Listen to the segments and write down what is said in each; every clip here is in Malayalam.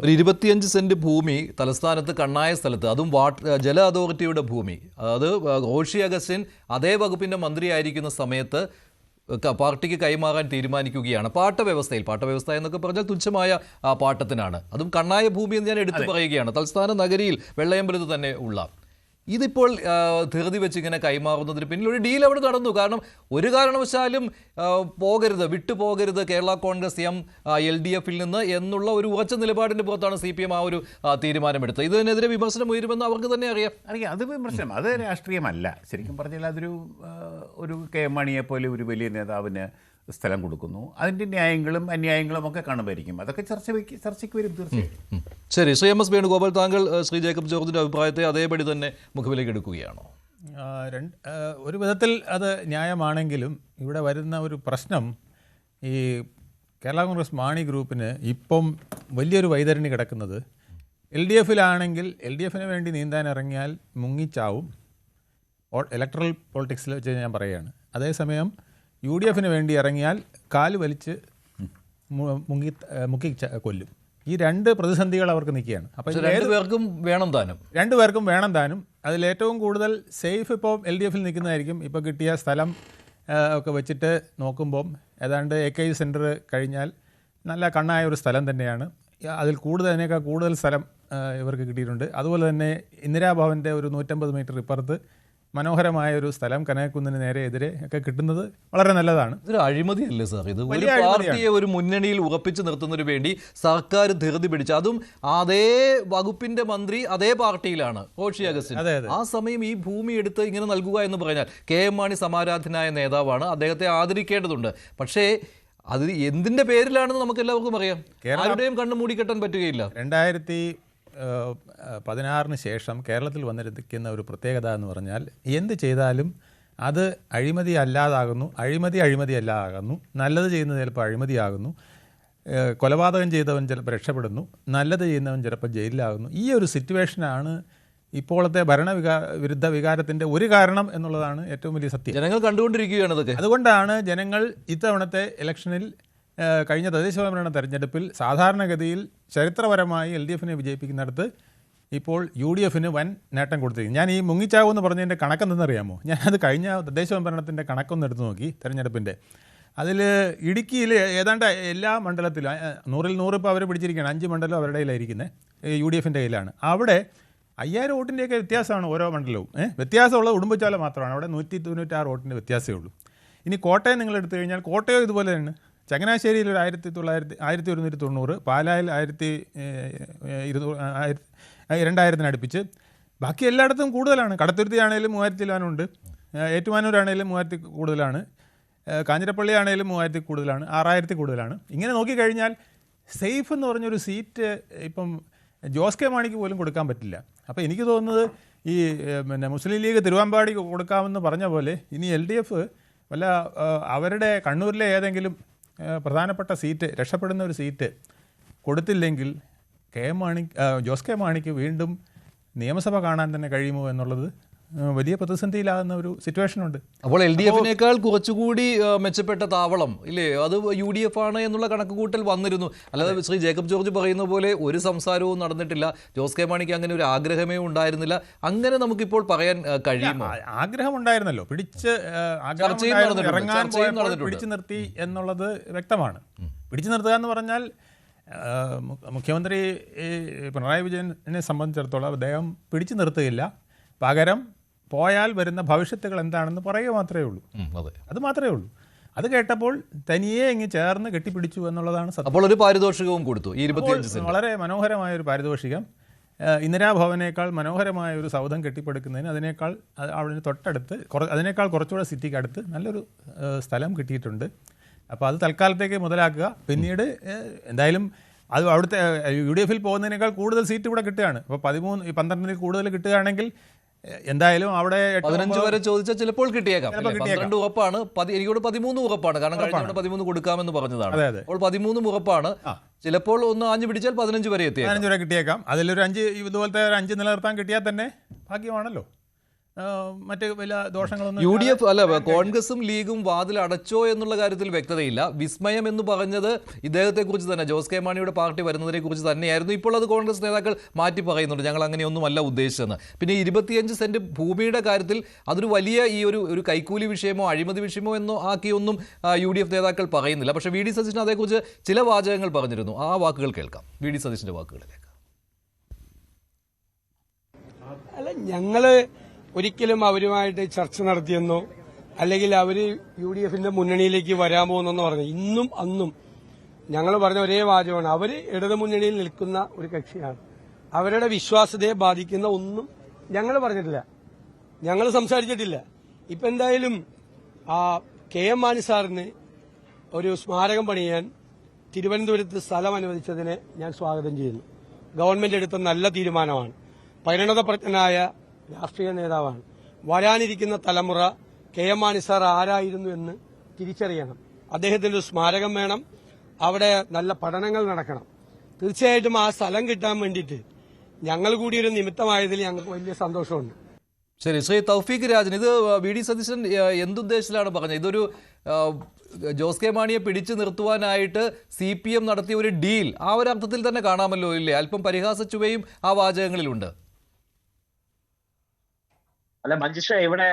ഒരു 25 സെന്റ് ഭൂമി തലസ്ഥാനത്ത് കണ്ണായ സ്ഥലത്ത്, അതും ജല അതോറിറ്റിയുടെ ഭൂമി, അത് റോഷി അഗസ്റ്റിൻ അതേ വകുപ്പിൻ്റെ മന്ത്രിയായിരിക്കുന്ന സമയത്ത് പാർട്ടിക്ക് കൈമാറാൻ തീരുമാനിക്കുകയാണ്. പാട്ടവ്യവസ്ഥ എന്നൊക്കെ പറഞ്ഞാൽ തുച്ഛമായ പാട്ടത്തിനാണ്. അതും കണ്ണായ ഭൂമി എന്ന് ഞാൻ എടുത്തു പറയുകയാണ്. തലസ്ഥാന നഗരിയിൽ വെള്ളയമ്പലത്ത് തന്നെ ഉള്ള ഇതിപ്പോൾ ധൃതി വെച്ച് ഇങ്ങനെ കൈമാറുന്നതിന് പിന്നിൽ ഒരു ഡീൽ അവിടെ നടന്നു. കാരണം ഒരു കാരണവശാലും വിട്ടുപോകരുത് കേരള കോൺഗ്രസ് LDFിൽ നിന്ന് എന്നുള്ള ഒരു ഉറച്ച നിലപാടിൻ്റെ പുറത്താണ് CPM ആ ഒരു തീരുമാനമെടുത്തത്. ഇതിനെതിരെ വിമർശനം ഉയരുമെന്ന് അവർക്ക് തന്നെ അറിയാം. അത് വിമർശനം, അത് രാഷ്ട്രീയമല്ല. ശരിക്കും പറഞ്ഞാൽ ഒരു കെ മണിയെ പോലെ ഒരു വലിയ നേതാവിന് സ്ഥലം കൊടുക്കുന്നു, അതിൻ്റെ ന്യായങ്ങളും അന്യായങ്ങളും ഒക്കെ കാണുമായിരിക്കും. അതൊക്കെ ചർച്ചയ്ക്ക് വരും തീർച്ചയായും. ശരി, ശ്രീ MS വേണുഗോപാൽ, താങ്കൾ ശ്രീ ജേക്കബ് ജോർജിൻ്റെ അഭിപ്രായത്തെ അതേപടി തന്നെ മുഖവിലേക്ക് എടുക്കുകയാണോ? ഒരു വിധത്തിൽ അത് ന്യായമാണെങ്കിലും ഇവിടെ വരുന്ന ഒരു പ്രശ്നം, ഈ കേരള കോൺഗ്രസ് മാണി ഗ്രൂപ്പിന് ഇപ്പം വലിയൊരു വൈതരണി കിടക്കുന്നത്, LDFിലാണെങ്കിൽ LDFിന് വേണ്ടി നീന്താൻ ഇറങ്ങിയാൽ മുങ്ങിച്ചാവും. ഇലക്ട്രൽ പൊളിറ്റിക്സിൽ വെച്ച് ഞാൻ പറയുകയാണ്. അതേസമയം UDFിന് വേണ്ടി ഇറങ്ങിയാൽ കാല് വലിച്ച് മുക്കി കൊല്ലും. ഈ രണ്ട് പ്രതിസന്ധികൾ അവർക്ക് നിൽക്കുകയാണ്. അപ്പോൾ രണ്ടുപേർക്കും വേണം താനും. അതിലേറ്റവും കൂടുതൽ സേഫ് ഇപ്പോൾ LDFിൽ നിൽക്കുന്നതായിരിക്കും. ഇപ്പോൾ കിട്ടിയ സ്ഥലം ഒക്കെ വെച്ചിട്ട് നോക്കുമ്പം ഏതാണ്ട് AKI സെൻറ്റർ കഴിഞ്ഞാൽ നല്ല കണ്ണായ ഒരു സ്ഥലം തന്നെയാണ്. അതിനേക്കാൾ കൂടുതൽ സ്ഥലം ഇവർക്ക് കിട്ടിയിട്ടുണ്ട്. അതുപോലെ തന്നെ ഇന്ദിരാഭവൻ്റെ ഒരു 150 മീറ്റർ ഇപ്പുറത്ത് മനോഹരമായ ഒരു സ്ഥലം കനകക്കുന്നിന് നേരെ എതിരെ ഒക്കെ കിട്ടുന്നത് വളരെ നല്ലതാണ്. ഇതൊരു അഴിമതിയല്ലേ സാർ? ഇത് ഒരു പാർട്ടിയെ ഒരു മുന്നണിയിൽ ഉറപ്പിച്ചു നിർത്തുന്നതിന് വേണ്ടി സർക്കാർ ധൃതി പിടിച്ചു, അതും അതേ വകുപ്പിന്റെ മന്ത്രി അതേ പാർട്ടിയിലാണ്, റോഷി അഗസ്റ്റിൻ. ആ സമയം ഈ ഭൂമി എടുത്ത് ഇങ്ങനെ നൽകുക എന്ന് പറഞ്ഞാൽ KM മാണി സമാരാധനായ നേതാവാണ്, അദ്ദേഹത്തെ ആദരിക്കേണ്ടതുണ്ട്. പക്ഷേ അത് എന്തിന്റെ പേരിലാണെന്ന് നമുക്ക് എല്ലാവർക്കും അറിയാം. ആരുടെയും കണ്ണു മൂടിക്കെട്ടാൻ പറ്റുകയില്ല. 2016 ശേഷം കേരളത്തിൽ വന്നിരിക്കുന്ന ഒരു പ്രത്യേകത എന്ന് പറഞ്ഞാൽ എന്ത് ചെയ്താലും അത് അഴിമതി അല്ലാതാകുന്നു. നല്ലത് ചെയ്യുന്നത് ചിലപ്പോൾ അഴിമതിയാകുന്നു. കൊലപാതകം ചെയ്തവൻ ചിലപ്പോൾ രക്ഷപ്പെടുന്നു, നല്ലത് ചെയ്യുന്നവൻ ചിലപ്പോൾ ജയിലിലാകുന്നു. ഈ ഒരു സിറ്റുവേഷനാണ് ഇപ്പോഴത്തെ വിരുദ്ധ വികാരത്തിൻ്റെ ഒരു കാരണം എന്നുള്ളതാണ് ഏറ്റവും വലിയ സത്യം. ജനങ്ങൾ കണ്ടുകൊണ്ടിരിക്കുകയാണ് അതൊക്കെ. അതുകൊണ്ടാണ് ജനങ്ങൾ ഇത്തവണത്തെ ഇലക്ഷനിൽ, കഴിഞ്ഞ തദ്ദേശഭരണ തെരഞ്ഞെടുപ്പിൽ സാധാരണഗതിയിൽ ചരിത്രപരമായി LDFിനെ വിജയിപ്പിക്കുന്നിടത്ത് ഇപ്പോൾ UDFിന് വൻ നേട്ടം കൊടുത്തിരിക്കും. ഞാൻ ഈ മുങ്ങിച്ചാവെന്ന് പറഞ്ഞതിൻ്റെ കണക്കെന്തെന്നറിയാമോ? ഞാനത് കഴിഞ്ഞ തദ്ദേശഭരണത്തിൻ്റെ കണക്കൊന്ന് എടുത്ത് നോക്കി തെരഞ്ഞെടുപ്പിൻ്റെ. അതിൽ ഇടുക്കിയിൽ ഏതാണ്ട് എല്ലാ മണ്ഡലത്തിലും 100-ൽ 100 ഇപ്പോൾ അവർ പിടിച്ചിരിക്കുകയാണ്. 5 മണ്ഡലം അവരുടെ കയ്യിലായിരിക്കുന്നത്, UDFിൻ്റെ കയ്യിലാണ്. അവിടെ 5000 വോട്ടിൻ്റെയൊക്കെ വ്യത്യാസമാണ് ഓരോ മണ്ഡലവും. വ്യത്യാസമുള്ളത് ഉടുമ്പൻചോല മാത്രമാണ്, അവിടെ 196 വോട്ടിൻ്റെ വ്യത്യാസമേ ഉള്ളൂ. ഇനി കോട്ടയം നിങ്ങൾ എടുത്തു കഴിഞ്ഞാൽ കോട്ടയം ഇതുപോലെ തന്നെ. ചങ്ങനാശ്ശേരിയിൽ ഒരു 1190, പാലായിൽ 2000 അടുപ്പിച്ച്. ബാക്കി എല്ലായിടത്തും കൂടുതലാണ്. കടത്തുരുത്തി ആണെങ്കിലും 3000 ഏറ്റുമാനൂരാണെങ്കിലും 3000 കൂടുതലാണ്, കാഞ്ഞിരപ്പള്ളി ആണെങ്കിലും 3000 കൂടുതലാണ്, 6000 കൂടുതലാണ്. ഇങ്ങനെ നോക്കിക്കഴിഞ്ഞാൽ സേഫ് എന്ന് പറഞ്ഞൊരു സീറ്റ് ഇപ്പം ജോസ് കെ മാണിക്ക് പോലും കൊടുക്കാൻ പറ്റില്ല. അപ്പോൾ എനിക്ക് തോന്നുന്നത് ഈ മുസ്ലിം ലീഗ് തിരുവമ്പാടി കൊടുക്കാമെന്ന് പറഞ്ഞ പോലെ ഇനി LDF വല്ല അവരുടെ കണ്ണൂരിലെ ഏതെങ്കിലും പ്രധാനപ്പെട്ട സീറ്റ്, രക്ഷപ്പെടുന്ന ഒരു സീറ്റ് കൊടുത്തില്ലെങ്കിൽ ജോസ് കെ മാണിക്ക് വീണ്ടും നിയമസഭ കാണാൻ തന്നെ കഴിയുമോ എന്നുള്ളത് വലിയ പ്രതിസന്ധിയിലാകുന്ന ഒരു സിറ്റുവേഷനുണ്ട്. അപ്പോൾ LDFിനേക്കാൾ കുറച്ചുകൂടി മെച്ചപ്പെട്ട താവളം ഇല്ലേ, അത് UDF ആണ് എന്നുള്ള കണക്കുകൂട്ടൽ വന്നിരുന്നു. അല്ലാതെ ശ്രീ ജേക്കബ് ജോർജ് പറയുന്ന പോലെ ഒരു സംസാരവും നടന്നിട്ടില്ല. ജോസ് കെ മാണിക്ക് അങ്ങനെ ഒരു ആഗ്രഹമേ ഉണ്ടായിരുന്നില്ല. അങ്ങനെ നമുക്കിപ്പോൾ പറയാൻ കഴിയുമോ? ആഗ്രഹം ഉണ്ടായിരുന്നല്ലോ, പിടിച്ച് നിർത്തി എന്നുള്ളത് വ്യക്തമാണ്. പിടിച്ചു നിർത്തുക എന്ന് പറഞ്ഞാൽ മുഖ്യമന്ത്രി പിണറായി വിജയനെ സംബന്ധിച്ചിടത്തോളം അദ്ദേഹം പിടിച്ചു നിർത്തുകയില്ല, പകരം പോയാൽ വരുന്ന ഭവിഷ്യത്തുകൾ എന്താണെന്ന് പറയുക മാത്രമേ ഉള്ളൂ. അത് മാത്രമേ ഉള്ളൂ. അത് കേട്ടപ്പോൾ തനിയെ ഇങ്ങ് ചേർന്ന് കെട്ടിപ്പിടിച്ചു എന്നുള്ളതാണ് സത്യം. അപ്പോൾ ഒരു പാരിതോഷികവും കൊടുത്തു. 25 വളരെ മനോഹരമായ ഒരു പാരിതോഷികം. ഇന്ദിരാഭവനേക്കാൾ മനോഹരമായ ഒരു സൗധം കെട്ടിപ്പടുക്കുന്നതിന് അതിന് തൊട്ടടുത്ത് അതിനേക്കാൾ കുറച്ചുകൂടെ സിറ്റിക്ക് അടുത്ത് നല്ലൊരു സ്ഥലം കിട്ടിയിട്ടുണ്ട്. അപ്പോൾ അത് തൽക്കാലത്തേക്ക് മുതലാക്കുക. പിന്നീട് എന്തായാലും അത് അവിടുത്തെ UDFിൽ പോകുന്നതിനേക്കാൾ കൂടുതൽ സീറ്റ് ഇവിടെ കിട്ടുകയാണ്. അപ്പോൾ 12 കൂടുതൽ കിട്ടുകയാണെങ്കിൽ എന്തായാലും അവിടെ 15 വരെ ചോദിച്ചാൽ ചിലപ്പോൾ കിട്ടിയേക്കാം. 12 ഉറപ്പാണ്, എനിക്കോട് 13 ഉറപ്പാണ്. കാരണം കഴിഞ്ഞ 13 കൊടുക്കാമെന്ന് പറഞ്ഞതാണ്. അപ്പോൾ 13 ഉറപ്പാണ്. ചിലപ്പോൾ ഒന്ന് ആഞ്ഞു പിടിച്ചാൽ 15 വരെ എത്തിയേക്കാം. 15 വരെ കിട്ടിയേക്കാം. അതിലൊരു 5 ഇതുപോലത്തെ 5 നിലനിർത്താൻ കിട്ടിയാൽ തന്നെ ഭാഗ്യമാണല്ലോ. മറ്റ് വലിയ ദോഷങ്ങളൊന്നും UDF അല്ല, കോൺഗ്രസും ലീഗും വാതിൽ അടച്ചോ എന്നുള്ള കാര്യത്തിൽ വ്യക്തതയില്ല. വിസ്മയം എന്ന് പറഞ്ഞത് ഇദ്ദേഹത്തെക്കുറിച്ച് തന്നെ, ജോസ് കെ മാണിയുടെ പാർട്ടി വരുന്നതിനെ കുറിച്ച് തന്നെയായിരുന്നു. ഇപ്പോൾ അത് കോൺഗ്രസ് നേതാക്കൾ മാറ്റി പറയുന്നുണ്ട്, ഞങ്ങൾ അങ്ങനെയൊന്നുമല്ല ഉദ്ദേശിച്ചതെന്ന്. പിന്നെ 25 സെന്റ് ഭൂമിയുടെ കാര്യത്തിൽ അതൊരു വലിയ ഈ ഒരു കൈക്കൂലി വിഷയമോ അഴിമതി വിഷയമോ എന്നോ ആക്കിയൊന്നും UDF നേതാക്കൾ പറയുന്നില്ല. പക്ഷേ VD സതീശൻ അതേക്കുറിച്ച് ചില വാചകങ്ങൾ പറഞ്ഞിരുന്നു. ആ വാക്കുകൾ കേൾക്കാം, VD സതീശന്റെ വാക്കുകളിലേക്ക്. അല്ല, ഞങ്ങൾ ഒരിക്കലും അവരുമായിട്ട് ചർച്ച നടത്തിയെന്നോ അല്ലെങ്കിൽ അവർ UDFന്റെ മുന്നണിയിലേക്ക് വരാൻ പോകുന്നെന്നോ പറഞ്ഞു. ഇന്നും അന്നും ഞങ്ങൾ പറഞ്ഞ ഒരേ വാചകമാണ്, അവർ ഇടതു മുന്നണിയിൽ നിൽക്കുന്ന ഒരു കക്ഷിയാണ്. അവരുടെ വിശ്വാസ്യതയെ ബാധിക്കുന്ന ഒന്നും ഞങ്ങൾ പറഞ്ഞിട്ടില്ല, ഞങ്ങൾ സംസാരിച്ചിട്ടില്ല. ഇപ്പൊ എന്തായാലും KM മാണി സാറിന് ഒരു സ്മാരകം പണിയാൻ തിരുവനന്തപുരത്ത് സ്ഥലം അനുവദിച്ചതിനെ ഞാൻ സ്വാഗതം ചെയ്യുന്നു. ഗവൺമെന്റ് എടുത്ത നല്ല തീരുമാനമാണ്. പരിണതപ്രജ്ഞനായ രാഷ്ട്രീയ നേതാവാണ്. വരാനിരിക്കുന്ന തലമുറ KM മാണി സാർ ആരായിരുന്നു എന്ന് തിരിച്ചറിയണം. അദ്ദേഹത്തിന് ഒരു സ്മാരകം വേണം, അവിടെ നല്ല പഠനങ്ങൾ നടക്കണം. തീർച്ചയായിട്ടും ആ സ്ഥലം കിട്ടാൻ വേണ്ടിയിട്ട് ഞങ്ങൾ കൂടി ഒരു നിമിത്തമായതിൽ ഞങ്ങൾക്ക് വലിയ സന്തോഷമുണ്ട്. ശരി, ശ്രീ തൗഫീഖ് രാജൻ, ഇത് VD സതീശൻ എന്തുദ്ദേശത്തിലാണ് പറഞ്ഞത്? ഇതൊരു ജോസ് കെ മാണിയെ പിടിച്ചു നിർത്തുവാനായിട്ട് CPM നടത്തിയ ഒരു ഡീൽ, ആ ഒരു അർത്ഥത്തിൽ തന്നെ കാണാമല്ലോ, ഇല്ലേ? അല്പം പരിഹാസ ചുവയും ആ വാചകങ്ങളിലുണ്ട്. അല്ല മഞ്ജുഷ, ഇവിടെ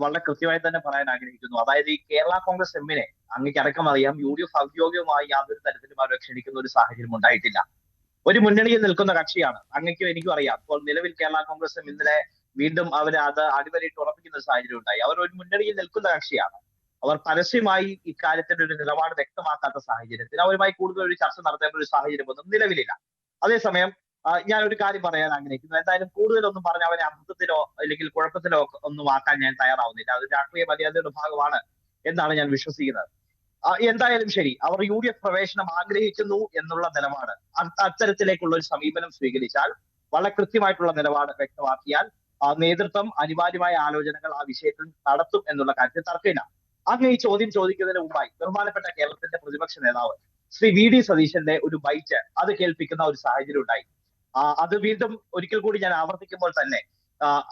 വളരെ കൃത്യമായി തന്നെ പറയാൻ ആഗ്രഹിക്കുന്നു. അതായത് ഈ കേരള കോൺഗ്രസ് എമ്മിനെ അങ്ങേക്ക് അടക്കം അറിയാം, UDF ഔദ്യോഗികമായി യാതൊരു തരത്തിലും അവരെ ക്ഷണിക്കുന്ന ഒരു സാഹചര്യം ഉണ്ടായിട്ടില്ല. ഒരു മുന്നണിയിൽ നിൽക്കുന്ന കക്ഷിയാണ്, അങ്ങേക്കും എനിക്കും അറിയാം. ഇപ്പോൾ നിലവിൽ കേരള കോൺഗ്രസ് എം ഇന്നലെ വീണ്ടും അവർ അത് അടിവരയിട്ട് ഉറപ്പിക്കുന്ന ഒരു സാഹചര്യം ഉണ്ടായി. അവർ ഒരു മുന്നണിയിൽ നിൽക്കുന്ന കക്ഷിയാണ്. അവർ പരസ്യമായി ഇക്കാര്യത്തിൽ ഒരു നിലപാട് വ്യക്തമാക്കാത്ത സാഹചര്യത്തിൽ അവരുമായി കൂടുതൽ ഒരു ചർച്ച നടത്തേണ്ട ഒരു സാഹചര്യമൊന്നും നിലവിലില്ല. അതേസമയം ഞാൻ ഒരു കാര്യം പറയാൻ ആഗ്രഹിക്കുന്നു. എന്തായാലും കൂടുതലൊന്നും പറഞ്ഞ അവരെ അബദ്ധത്തിലോ അല്ലെങ്കിൽ കുഴപ്പത്തിലോ ഒന്നും ആക്കാൻ ഞാൻ തയ്യാറാവുന്നില്ല. അത് രാഷ്ട്രീയ മര്യാദയുടെ ഭാഗമാണ് എന്നാണ് ഞാൻ വിശ്വസിക്കുന്നത്. എന്തായാലും ശരി, അവർ UDF പ്രവേശനം ആഗ്രഹിക്കുന്നു എന്നുള്ള നിലപാട്, അത്തരത്തിലേക്കുള്ള ഒരു സമീപനം സ്വീകരിച്ചാൽ, വളരെ കൃത്യമായിട്ടുള്ള നിലപാട് വ്യക്തമാക്കിയാൽ നേതൃത്വം അനിവാര്യമായ ആലോചനകൾ ആ വിഷയത്തിൽ നടത്തും എന്നുള്ള കാര്യത്തിൽ തർക്കമില്ല. അങ്ങ് ഈ ചോദ്യം ചോദിക്കുന്നതിന് മുമ്പായി ബഹുമാനപ്പെട്ട കേരളത്തിന്റെ പ്രതിപക്ഷ നേതാവ് ശ്രീ VD സതീശന്റെ ഒരു ബൈറ്റ് അത് കേൾപ്പിക്കുന്ന ഒരു സാഹചര്യം ഉണ്ടായി. അത് വീണ്ടും ഒരിക്കൽ കൂടി ഞാൻ ആവർത്തിക്കുമ്പോൾ തന്നെ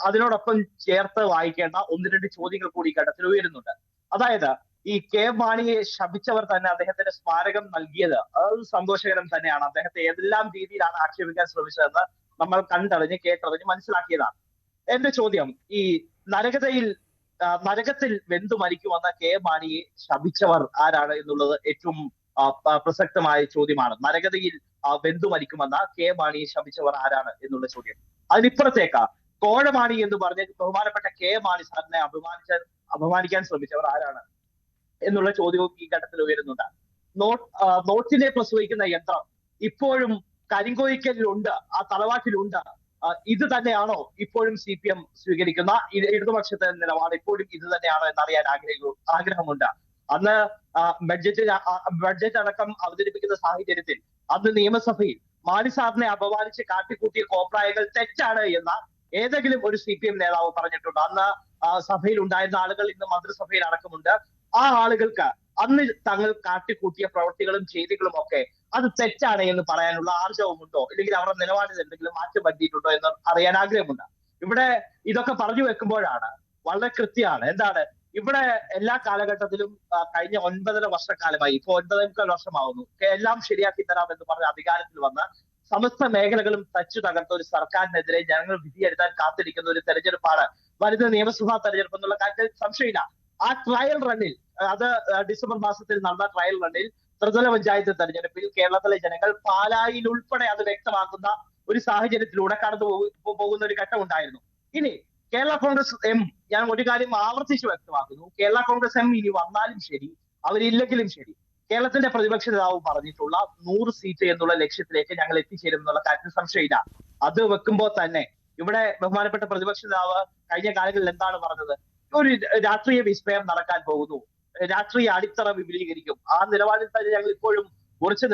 അതിനോടൊപ്പം ചേർത്ത് വായിക്കേണ്ട 1-2 ചോദ്യങ്ങൾ കൂടി ഘട്ടത്തിൽ ഉയരുന്നുണ്ട്. അതായത് ഈ KM മാണിയെ ശപിച്ചവർ തന്നെ അദ്ദേഹത്തിന് സ്മാരകം നൽകിയത് അത് സന്തോഷകരം തന്നെയാണ്. അദ്ദേഹത്തെ ഏതെല്ലാം രീതിയിലാണ് ആക്ഷേപിക്കാൻ ശ്രമിച്ചതെന്ന് നമ്മൾ കണ്ടറിഞ്ഞ് കേട്ടറിഞ്ഞ് മനസ്സിലാക്കിയതാണ്. എന്റെ ചോദ്യം, ഈ നരകത്തിൽ വെന്തു മരിക്കുമെന്ന KM മാണിയെ ശപിച്ചവർ ആരാണ് എന്നുള്ളത് ഏറ്റവും പ്രസക്തമായ ചോദ്യമാണ്. നരകതയിൽ വെന്തു മരിക്കുമെന്ന KM മാണിയെ ശപിച്ചവർ ആരാണ് എന്നുള്ള ചോദ്യം. അതിനിപ്പുറത്തേക്ക് കോഴമാണി എന്ന് പറഞ്ഞ് ബഹുമാനപ്പെട്ട KM മാണി സാറിനെ അപമാനിക്കാൻ ശ്രമിച്ചവർ ആരാണ് എന്നുള്ള ചോദ്യവും ഈ ഘട്ടത്തിൽ ഉയരുന്നുണ്ട്. നോട്ടിനെ പ്രസവിക്കുന്ന യന്ത്രം ഇപ്പോഴും കരിങ്കോയിക്കലിലുണ്ട്, ആ തറവാട്ടിലുണ്ട്. ഇത് തന്നെയാണോ ഇപ്പോഴും CPM സ്വീകരിക്കുന്ന ഇടതുപക്ഷത്തെ നിലപാട്? ഇപ്പോഴും ഇത് തന്നെയാണോ എന്നറിയാൻ ആഗ്രഹമുണ്ട്. അന്ന് ബഡ്ജറ്റ് അടക്കം അവതരിപ്പിക്കുന്ന സാഹചര്യത്തിൽ അന്ന് നിയമസഭയിൽ മാണി സാറിനെ അപമാനിച്ച് കാട്ടിക്കൂട്ടിയ കോപ്രായങ്ങൾ തെറ്റാണ് എന്ന ഏതെങ്കിലും ഒരു CPM നേതാവ് പറഞ്ഞിട്ടുണ്ട്? അന്ന് സഭയിൽ ഉണ്ടായിരുന്ന ആളുകൾ ഇന്ന് മന്ത്രിസഭയിൽ അടക്കമുണ്ട്. ആ ആളുകൾക്ക് അന്ന് തങ്ങൾ കാട്ടിക്കൂട്ടിയ പ്രവൃത്തികളും ചെയ്തികളും ഒക്കെ അത് തെറ്റാണ് എന്ന് പറയാനുള്ള ആർജവമുണ്ടോ, അല്ലെങ്കിൽ അവരുടെ നിലപാടിൽ എന്തെങ്കിലും മാറ്റം വരുത്തിയിട്ടുണ്ടോ എന്ന് അറിയാൻ ആഗ്രഹമുണ്ട്. ഇവിടെ ഇതൊക്കെ പറഞ്ഞു വെക്കുമ്പോഴാണ് വളരെ കൃത്യമാണ്. എന്താണ് ഇവിടെ എല്ലാ കാലഘട്ടത്തിലും കഴിഞ്ഞ 9.5 വർഷക്കാലമായി, ഇപ്പൊ 9.25 വർഷമാവുന്നു, എല്ലാം ശരിയാക്കി തരാം എന്ന് പറഞ്ഞ അധികാരത്തിൽ വന്ന് സമസ്ത മേഖലകളും തച്ചു തകർത്ത ഒരു സർക്കാരിനെതിരെ ജനങ്ങൾ വിധിയെഴുതാൻ കാത്തിരിക്കുന്ന ഒരു തെരഞ്ഞെടുപ്പാണ് വരുന്ന നിയമസഭാ തെരഞ്ഞെടുപ്പ് എന്നുള്ള കാര്യത്തിൽ സംശയമില്ല. ആ ട്രയൽ റണ്ണിൽ, അത് ഡിസംബർ മാസത്തിൽ നടന്ന ട്രയൽ റണ്ണിൽ ത്രിതല പഞ്ചായത്ത് തെരഞ്ഞെടുപ്പിൽ കേരളത്തിലെ ജനങ്ങൾ പാലായിൽ ഉൾപ്പെടെ അത് വ്യക്തമാക്കുന്ന ഒരു സാഹചര്യത്തിലൂടെ കടന്നു പോകുന്ന ഒരു ഘട്ടം ഉണ്ടായിരുന്നു. ഇനി കേരള കോൺഗ്രസ് എം, ഞാൻ ഒരു കാര്യം ആവർത്തിച്ച് വ്യക്തമാക്കുന്നു, കേരള കോൺഗ്രസ് എം ഇനി വന്നാലും ശരി അവരില്ലെങ്കിലും ശരി, കേരളത്തിന്റെ പ്രതിപക്ഷ നേതാവ് പറഞ്ഞിട്ടുള്ള 100 സീറ്റ് എന്നുള്ള ലക്ഷ്യത്തിലേക്ക് ഞങ്ങൾ എത്തിച്ചേരും എന്നുള്ള കാര്യത്തിൽ സംശയമില്ല. അത് വെക്കുമ്പോൾ തന്നെ ഇവിടെ ബഹുമാനപ്പെട്ട പ്രതിപക്ഷ നേതാവ് കഴിഞ്ഞ കാലങ്ങളിൽ എന്താണ് പറഞ്ഞത്? ഒരു രാഷ്ട്രീയ വിസ്മയം നടക്കാൻ പോകുന്നു, രാഷ്ട്രീയ അടിത്തറ വിപുലീകരിക്കും. ആ നിലപാടിൽ തന്നെ ഞങ്ങൾ ഇപ്പോഴും ഉറച്ചു.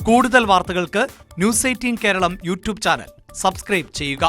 കൂടുതൽ വാർത്തകൾക്ക് News 18 Keralam YouTube channel subscribe ചെയ്യുക.